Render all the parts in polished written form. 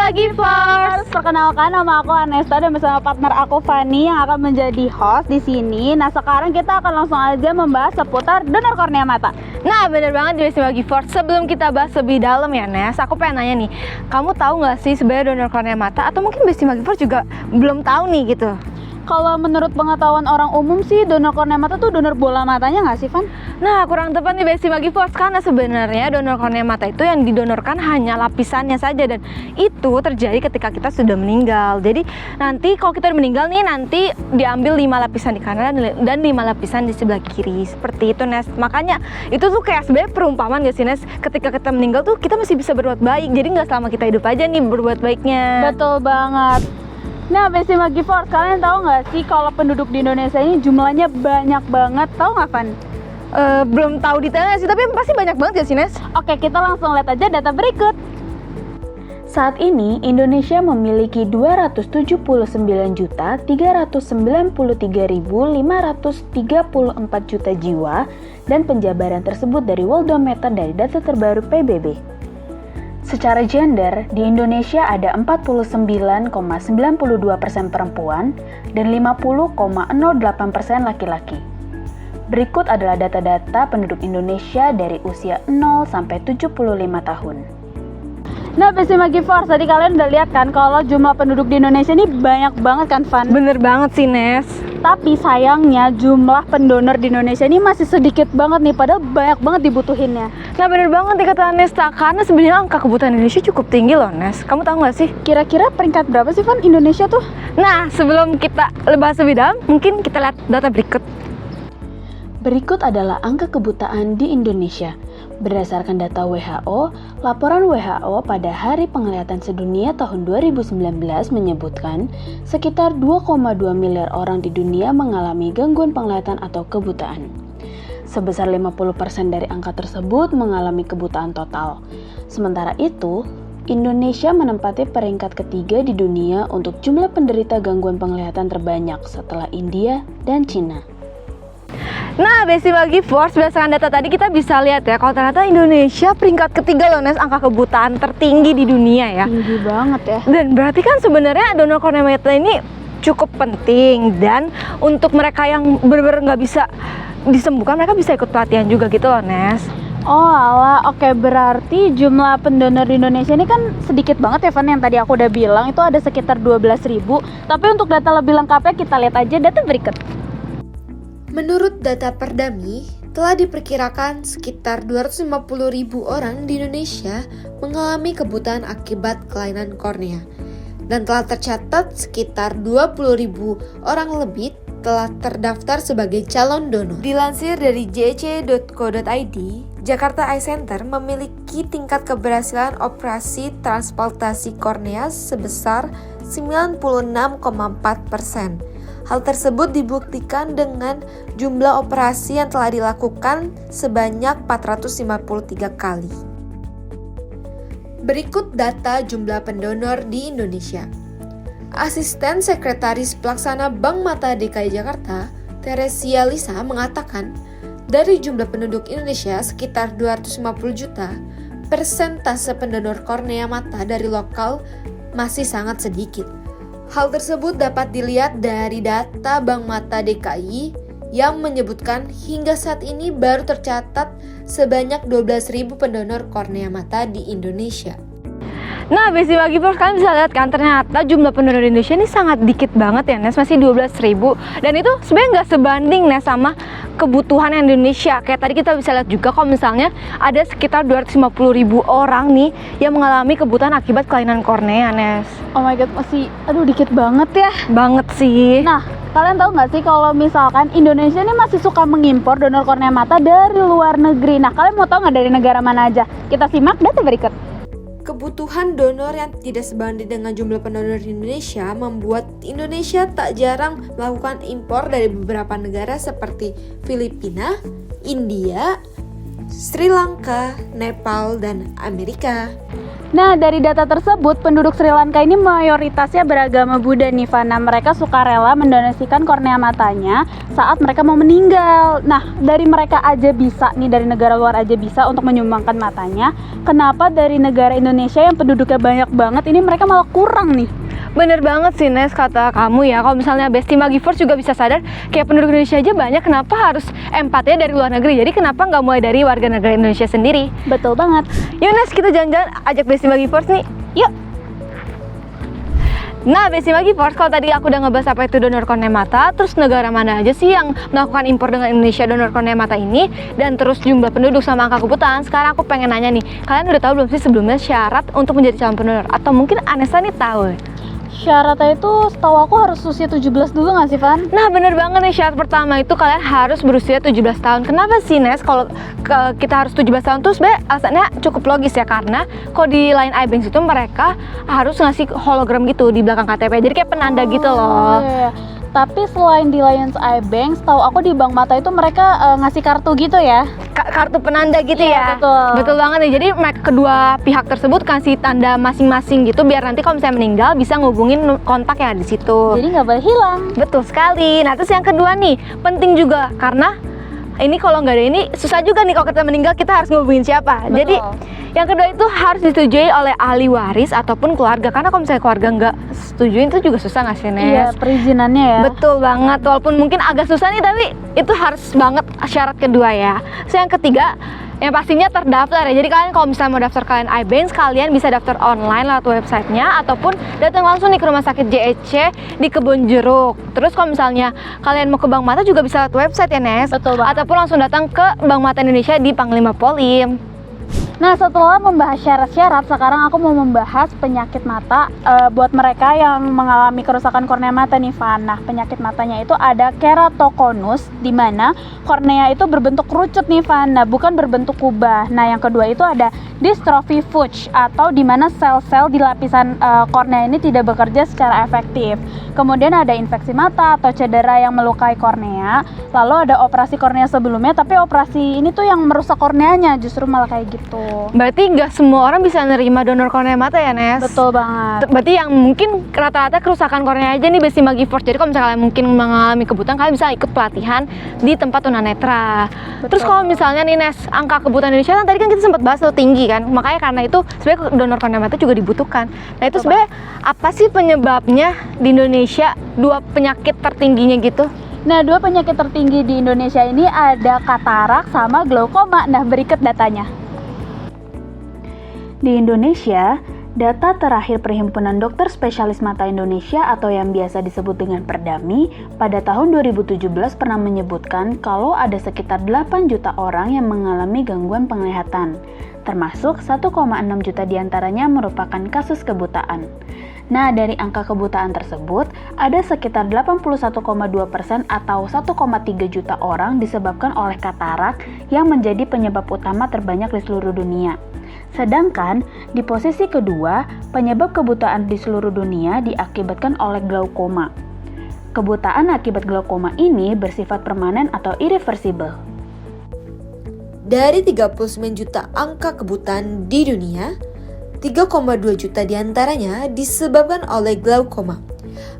Magivers, perkenalkan nama aku Anesta dan bersama partner aku Fanny yang akan menjadi host di sini. Nah, sekarang kita akan langsung aja membahas seputar donor kornea mata. Nah, bener banget Besti Magivers. Sebelum kita bahas lebih dalam ya Nes, aku pengen nanya nih, kamu tahu nggak sih sebenarnya donor kornea mata? Atau mungkin Besti Magivers juga belum tahu nih gitu? Kalau menurut pengetahuan orang umum sih, donor kornea mata tuh donor bola matanya nggak sih, Van? Nah, kurang tepat nih Besti Magivers, karena sebenarnya donor kornea mata itu yang didonorkan hanya lapisannya saja, dan itu terjadi ketika kita sudah meninggal. Jadi nanti kalau kita udah meninggal nih, nanti diambil 5 lapisan di kanan dan 5 lapisan di sebelah kiri. Seperti itu, Nes. Makanya itu tuh kayak sebenarnya perumpamaan gak sih, Nes? Ketika kita meninggal tuh kita masih bisa berbuat baik. Jadi nggak selama kita hidup aja nih berbuat baiknya. Betul banget. Nah, Besti Magivers, kalian tahu nggak sih kalau penduduk di Indonesia ini jumlahnya banyak banget? Tahu nggak, Van? Belum tahu detailnya sih, tapi pasti banyak banget ya sih, Nes? Oke, kita langsung lihat aja data berikut. Saat ini, Indonesia memiliki 279.393.534 juta jiwa, dan penjabaran tersebut dari Worldometer dari data terbaru PBB. Secara gender, di Indonesia ada 49,92% perempuan dan 50,08% laki-laki. Berikut adalah data-data penduduk Indonesia dari usia 0 sampai 75 tahun. Nah, Besti Magivers, tadi kalian udah lihat kan kalau jumlah penduduk di Indonesia ini banyak banget kan, Van? Bener banget sih, Nes. Tapi sayangnya jumlah pendonor di Indonesia ini masih sedikit banget nih, padahal banyak banget dibutuhinnya. Nah, bener banget nih kata Nesta, karena sebenarnya angka kebutuhan Indonesia cukup tinggi loh, Nes. Kamu tahu nggak sih? Kira-kira peringkat berapa sih, Van, Indonesia tuh? Nah, sebelum kita bahas lebih dalam, mungkin kita lihat data berikut. Berikut adalah angka kebutaan di Indonesia. Berdasarkan data WHO, laporan WHO pada Hari Penglihatan Sedunia tahun 2019 menyebutkan sekitar 2,2 miliar orang di dunia mengalami gangguan penglihatan atau kebutaan. Sebesar 50% dari angka tersebut mengalami kebutaan total. Sementara itu, Indonesia menempati peringkat ketiga di dunia untuk jumlah penderita gangguan penglihatan terbanyak setelah India dan Cina. Nah, Besti Magivers, berdasarkan data tadi kita bisa lihat ya, kalau ternyata Indonesia peringkat ketiga loh, Nes, angka kebutaan tertinggi di dunia ya. Tinggi banget ya. Dan berarti kan sebenarnya donor kornea mata ini cukup penting, dan untuk mereka yang benar-benar nggak bisa disembuhkan, mereka bisa ikut pelatihan juga gitu loh, Nes. Oh alah, oke, berarti jumlah pendonor di Indonesia ini kan sedikit banget ya, Van, yang tadi aku udah bilang itu ada sekitar 12.000. Tapi untuk data lebih lengkapnya kita lihat aja data berikut. Menurut data Perdami, telah diperkirakan sekitar 250.000 orang di Indonesia mengalami kebutaan akibat kelainan kornea, dan telah tercatat sekitar 20.000 orang lebih telah terdaftar sebagai calon donor. Dilansir dari jc.co.id, Jakarta Eye Center memiliki tingkat keberhasilan operasi transplantasi kornea sebesar 96,4%. Hal tersebut dibuktikan dengan jumlah operasi yang telah dilakukan sebanyak 453 kali. Berikut data jumlah pendonor di Indonesia. Asisten Sekretaris Pelaksana Bank Mata DKI Jakarta, Teresia Lisa, mengatakan dari jumlah penduduk Indonesia sekitar 250 juta, persentase pendonor kornea mata dari lokal masih sangat sedikit. Hal tersebut dapat dilihat dari data Bank Mata DKI yang menyebutkan hingga saat ini baru tercatat sebanyak 12.000 pendonor kornea mata di Indonesia. Nah, Besti Magivers, kalian bisa lihat kan ternyata jumlah pendonor di Indonesia ini sangat dikit banget ya, Nes, masih 12.000. Dan itu sebenarnya nggak sebanding, Nes, sama kebutuhan yang di Indonesia. Kayak tadi kita bisa lihat juga kalau misalnya ada sekitar 250.000 orang nih yang mengalami kebutuhan akibat kelainan kornea, Nes. Oh my god, masih dikit banget ya. Banget sih. Nah, kalian tahu nggak sih kalau misalkan Indonesia ini masih suka mengimpor donor kornea mata dari luar negeri. Nah, kalian mau tahu nggak dari negara mana aja? Kita simak data berikut. Kebutuhan donor yang tidak sebanding dengan jumlah pendonor di Indonesia membuat Indonesia tak jarang melakukan impor dari beberapa negara seperti Filipina, India, Sri Lanka, Nepal, dan Amerika. Nah, dari data tersebut, penduduk Sri Lanka ini mayoritasnya beragama Buddha nih, Fana. Mereka sukarela mendonasikan kornea matanya saat mereka mau meninggal. Nah, dari mereka aja bisa nih, dari negara luar aja bisa untuk menyumbangkan matanya. Kenapa dari negara Indonesia yang penduduknya banyak banget, ini mereka malah kurang nih? Bener banget sih Nes, kata kamu ya. Kalau misalnya Besti Magivors juga bisa sadar, kayak penduduk Indonesia aja banyak, kenapa harus empatnya dari luar negeri? Jadi kenapa nggak mulai dari warga negara Indonesia sendiri? Betul banget. Yuk Nes, kita jalan-jalan, ajak Besti Magivors nih. Yuk. Nah, Besti Magivors, kalau tadi aku udah ngebahas apa itu donor kornea mata, terus negara mana aja sih yang melakukan impor dengan Indonesia donor kornea mata ini, dan terus jumlah penduduk sama angka kebutaan. Sekarang aku pengen nanya nih, kalian udah tahu belum sih sebelumnya syarat untuk menjadi calon pendonor? Atau mungkin Anessa nih tahu? Syaratnya itu setahu aku harus usia 17 dulu nggak sih, Van? Nah, bener banget nih, syarat pertama itu kalian harus berusia 17 tahun. Kenapa sih, Nes? Kalau kita harus 17 tahun tuh sebenarnya alasannya cukup logis ya, karena kalau di Line iBanks itu mereka harus ngasih hologram gitu di belakang KTP. Jadi kayak penanda gitu loh. Iya. Tapi selain di Lions iBank, setahu aku di Bank Mata itu mereka ngasih kartu gitu ya. Kartu penanda gitu Iya, ya. betul. Betul banget nih. Jadi mereka kedua pihak tersebut kasih tanda masing-masing gitu biar nanti kalau misalnya meninggal bisa ngubungin kontak yang ada di situ. Jadi nggak boleh hilang. Betul sekali. Nah, terus yang kedua nih, penting juga karena ini kalau nggak ada ini susah juga nih kalau kita meninggal kita harus ngubungin siapa. Betul. Jadi yang kedua itu harus disetujui oleh ahli waris ataupun keluarga, karena kalau misalnya keluarga nggak setujuin itu juga susah nggak sih, Nes? Iya, perizinannya ya. Betul banget, walaupun mungkin agak susah nih tapi itu harus banget syarat kedua ya. So, yang ketiga yang pastinya terdaftar ya. Jadi kalian kalau misalnya mau daftar kalian iBanks, kalian bisa daftar online lewat websitenya ataupun datang langsung nih ke rumah sakit JEC di Kebonjeruk. Terus kalau misalnya kalian mau ke Bank Mata juga bisa lewat website ya, Nes. Betul banget. Ataupun langsung datang ke Bank Mata Indonesia di Panglima Polim. Nah, setelah membahas syarat-syarat, sekarang aku mau membahas penyakit mata buat mereka yang mengalami kerusakan kornea mata nih, Van. Nah, penyakit matanya itu ada keratokonus, di mana kornea itu berbentuk kerucut nih, Van. Nah, bukan berbentuk kubah. Nah, yang kedua itu ada dystrophy Fuchs, atau di mana sel-sel di lapisan kornea ini tidak bekerja secara efektif. Kemudian ada infeksi mata atau cedera yang melukai kornea. Lalu ada operasi kornea sebelumnya, tapi operasi ini tuh yang merusak korneanya, justru malah kayak gitu. Berarti nggak semua orang bisa nerima donor kornea mata ya, Nes? Betul banget. Berarti yang mungkin rata-rata kerusakan kornea aja nih Besti Magivors. Jadi kalau misalnya kalian mungkin mengalami kebutaan, kalian bisa ikut pelatihan di tempat tunanetra. Terus kalau misalnya nih, Nes, angka kebutaan Indonesia kan tadi kan kita sempat bahas tuh tinggi kan. Makanya karena itu sebenarnya donor kornea mata juga dibutuhkan. Nah, itu sebenarnya apa sih penyebabnya di Indonesia dua penyakit tertingginya gitu? Nah, dua penyakit tertinggi di Indonesia ini ada katarak sama glaukoma. Nah, berikut datanya. Di Indonesia, data terakhir Perhimpunan Dokter Spesialis Mata Indonesia atau yang biasa disebut dengan Perdami pada tahun 2017 pernah menyebutkan kalau ada sekitar 8 juta orang yang mengalami gangguan penglihatan, termasuk 1,6 juta diantaranya merupakan kasus kebutaan. Nah, dari angka kebutaan tersebut, ada sekitar 81,2% atau 1,3 juta orang disebabkan oleh katarak yang menjadi penyebab utama terbanyak di seluruh dunia. Sedangkan di posisi kedua, penyebab kebutaan di seluruh dunia diakibatkan oleh glaukoma. Kebutaan akibat glaukoma ini bersifat permanen atau irreversible. Dari 39 juta angka kebutaan di dunia, 3,2 juta diantaranya disebabkan oleh glaukoma.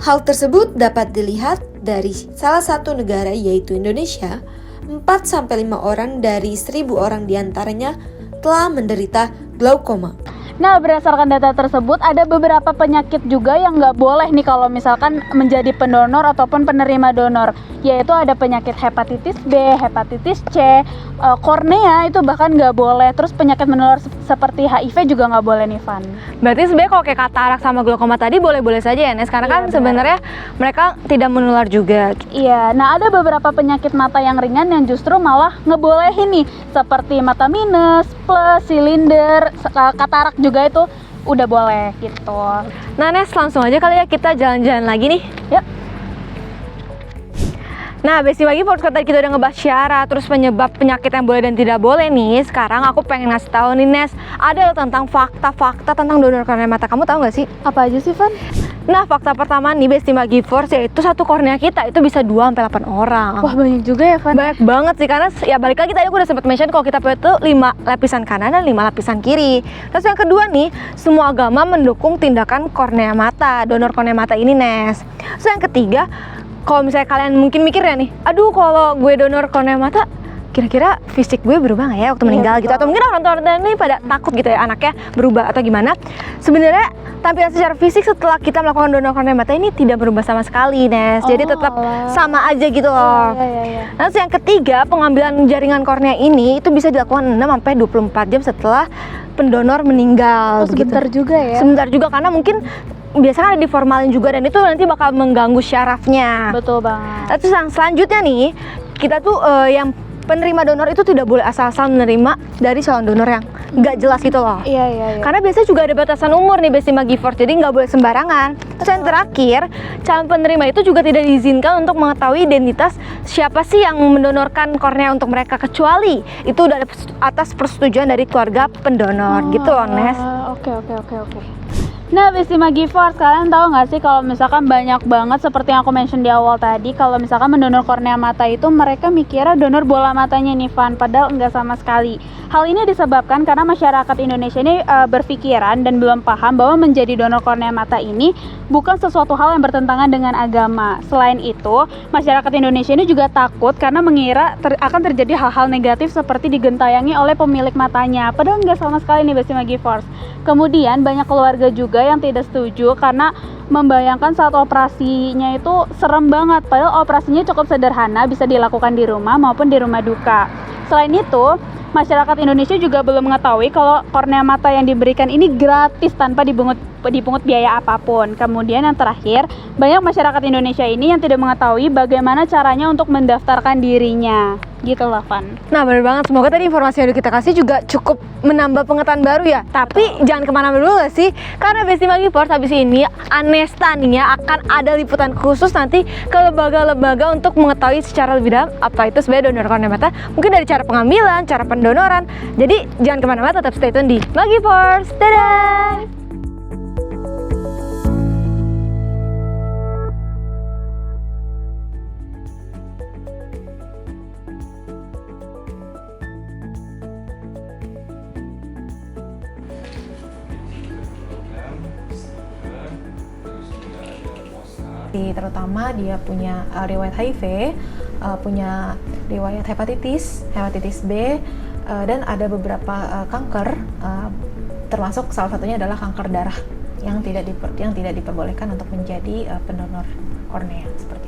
Hal tersebut dapat dilihat dari salah satu negara yaitu Indonesia. 4-5 orang dari 1.000 orang diantaranya telah menderita glaukoma. Nah, berdasarkan data tersebut, ada beberapa penyakit juga yang nggak boleh nih kalau misalkan menjadi pendonor ataupun penerima donor, yaitu ada penyakit hepatitis B, hepatitis C, kornea itu bahkan nggak boleh. Terus penyakit menular seperti HIV juga nggak boleh nih, Van. Berarti sebenarnya kalau kayak katarak sama glaukoma tadi boleh-boleh saja ya, Nes? Karena Iya, kan benar. sebenarnya mereka tidak menular juga. Iya, nah ada beberapa penyakit mata yang ringan yang justru malah ngebolehin nih, seperti mata minus, plus, silinder, katarak juga itu udah boleh gitu. Nah, Nes, langsung aja kali ya kita jalan-jalan lagi nih. Yuk. Nah, Besti Magivors, tadi kita udah ngebahas syarat, terus penyebab penyakit yang boleh dan tidak boleh nih. Sekarang aku pengen ngasih tahu nih, Nes, ada loh tentang fakta-fakta tentang donor kornea mata. Kamu tahu nggak sih? Apa aja sih, Van? Nah, fakta pertama nih Besti Magivores yaitu satu kornea kita itu bisa 2-8 orang. Wah, banyak juga ya, Van. Banyak banget sih, karena ya balik lagi tadi aku udah sempat mention kalau kita punya itu 5 lapisan kanan dan 5 lapisan kiri. Terus yang kedua nih, semua agama mendukung tindakan kornea mata, donor kornea mata ini, Nes. Terus yang ketiga, kalau misalnya kalian mungkin mikir ya nih, aduh kalau gue donor kornea mata kira-kira fisik gue berubah nggak ya waktu meninggal gitu, atau mungkin orang tua ini pada takut gitu ya anaknya berubah atau gimana. Sebenarnya tampilan secara fisik setelah kita melakukan donor kornea mata ini tidak berubah sama sekali, Nes. Jadi tetap sama aja gitu loh. Nah, yang ketiga, pengambilan jaringan kornea ini itu bisa dilakukan 6-24 jam setelah pendonor meninggal. Sebentar juga ya. Sebentar juga, karena mungkin biasanya ada diformalin juga dan itu nanti bakal mengganggu syarafnya. Betul banget. Terus yang selanjutnya nih, kita tuh yang penerima donor itu tidak boleh asal-asal menerima dari calon donor yang nggak jelas gitu loh. Iya. Karena biasanya juga ada batasan umur nih Besti Magivores, jadi nggak boleh sembarangan. Terus yang terakhir, calon penerima itu juga tidak diizinkan untuk mengetahui identitas siapa sih yang mendonorkan kornea untuk mereka, kecuali itu udah atas persetujuan dari keluarga pendonor gitu loh, Nes. Oke. Nah, Besti Magivores, kalian tahu nggak sih kalau misalkan banyak banget seperti yang aku mention di awal tadi, kalau misalkan mendonor kornea mata itu mereka mikirnya donor bola matanya nih, Van, padahal nggak sama sekali. Hal ini disebabkan karena masyarakat Indonesia ini berpikiran dan belum paham bahwa menjadi donor kornea mata ini bukan sesuatu hal yang bertentangan dengan agama. Selain itu, masyarakat Indonesia ini juga takut karena mengira akan terjadi hal-hal negatif seperti digentayangi oleh pemilik matanya. Padahal nggak sama sekali nih, Besti Magivores. Kemudian banyak keluarga juga yang tidak setuju karena membayangkan saat operasinya itu serem banget. Padahal operasinya cukup sederhana, bisa dilakukan di rumah maupun di rumah duka. Selain itu, masyarakat Indonesia juga belum mengetahui kalau kornea mata yang diberikan ini gratis tanpa dipungut biaya apapun. Kemudian yang terakhir, banyak masyarakat Indonesia ini yang tidak mengetahui bagaimana caranya untuk mendaftarkan dirinya. Gitu loh, Van. Nah, benar banget. Semoga tadi informasi yang udah kita kasih juga cukup menambah pengetahuan baru ya. Tapi jangan kemana-mana dulu gak sih? Karena Besti Magivores habis ini Anesta nih ya akan ada liputan khusus nanti ke lembaga-lembaga untuk mengetahui secara lebih dalam apa itu sebenarnya donor kornea mata. Mungkin dari cara pengambilan, cara pendonoran. Jadi jangan kemana-mana, tetap stay tune di Magivores. Dadah! Terutama dia punya riwayat HIV, punya riwayat hepatitis B, dan ada beberapa kanker, termasuk salah satunya adalah kanker darah yang tidak diperbolehkan untuk menjadi pendonor kornea seperti